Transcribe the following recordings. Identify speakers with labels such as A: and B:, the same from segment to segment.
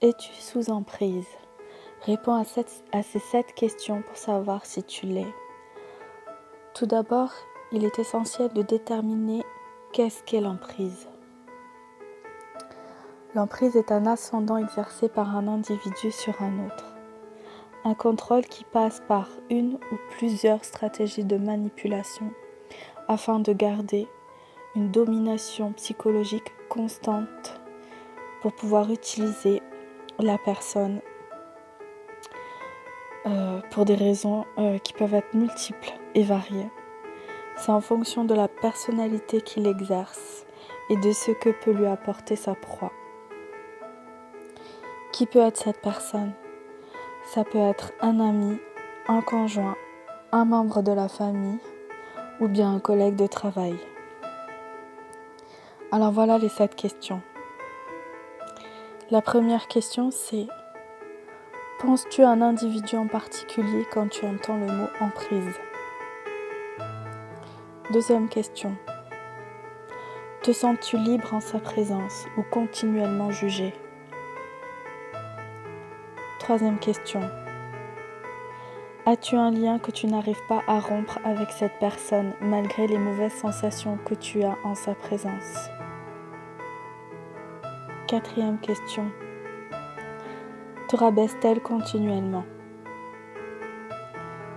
A: Es-tu sous emprise? Réponds à ces 7 questions pour savoir si tu l'es. Tout d'abord, il est essentiel de déterminer qu'est-ce qu'est l'emprise. L'emprise est un ascendant exercé par un individu sur un autre. Un contrôle qui passe par une ou plusieurs stratégies de manipulation afin de garder une domination psychologique constante pour pouvoir utiliser la personne pour des raisons qui peuvent être multiples et variées. C'est en fonction de la personnalité qu'il exerce et de ce que peut lui apporter sa proie. Qui peut être cette personne? Ça peut être un ami, un conjoint, un membre de la famille ou bien un collègue de travail. Alors voilà les 7 questions. La première question c'est: penses-tu à un individu en particulier quand tu entends le mot emprise? Deuxième question: te sens-tu libre en sa présence ou continuellement jugé? Troisième question: as-tu un lien que tu n'arrives pas à rompre avec cette personne malgré les mauvaises sensations que tu as en sa présence? Quatrième question: te rabaisse-t-elle continuellement?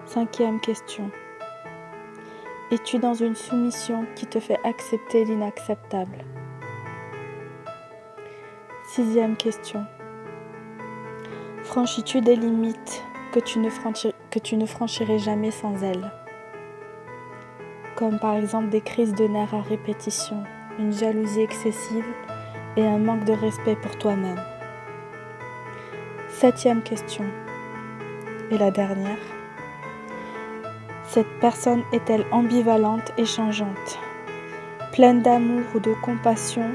A: Cinquième question: es-tu dans une soumission qui te fait accepter l'inacceptable? Sixième question: franchis-tu des limites que tu ne franchirais jamais sans elle? Comme par exemple des crises de nerfs à répétition, une jalousie excessive et un manque de respect pour toi-même. Septième question, et la dernière: cette personne est-elle ambivalente et changeante, pleine d'amour ou de compassion,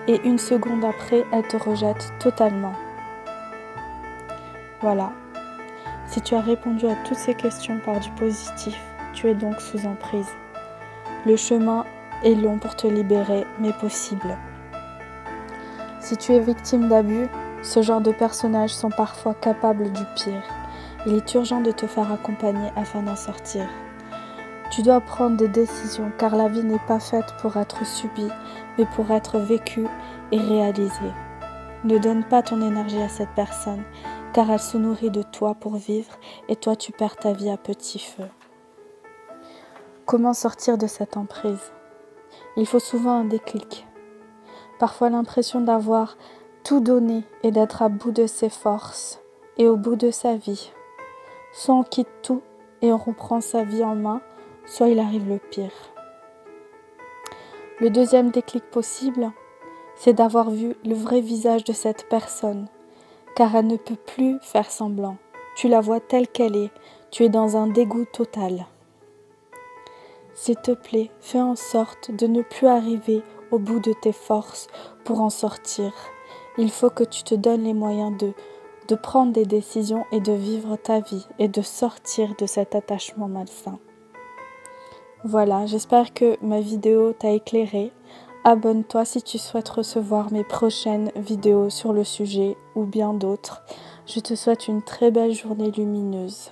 A: et une seconde après, elle te rejette totalement? Voilà. Si tu as répondu à toutes ces questions par du positif, tu es donc sous emprise. Le chemin est long pour te libérer, mais possible. Si tu es victime d'abus, ce genre de personnages sont parfois capables du pire. Il est urgent de te faire accompagner afin d'en sortir. Tu dois prendre des décisions car la vie n'est pas faite pour être subie, mais pour être vécue et réalisée. Ne donne pas ton énergie à cette personne car elle se nourrit de toi pour vivre et toi tu perds ta vie à petit feu. Comment sortir de cette emprise? Il faut souvent un déclic. Parfois l'impression d'avoir tout donné et d'être à bout de ses forces et au bout de sa vie. Soit on quitte tout et on reprend sa vie en main, soit il arrive le pire. Le deuxième déclic possible, c'est d'avoir vu le vrai visage de cette personne, car elle ne peut plus faire semblant. Tu la vois telle qu'elle est, tu es dans un dégoût total. S'il te plaît, fais en sorte de ne plus arriver au bout de tes forces pour en sortir. Il faut que tu te donnes les moyens de prendre des décisions et de vivre ta vie et de sortir de cet attachement malsain. Voilà, j'espère que ma vidéo t'a éclairé. Abonne-toi si tu souhaites recevoir mes prochaines vidéos sur le sujet ou bien d'autres. Je te souhaite une très belle journée lumineuse.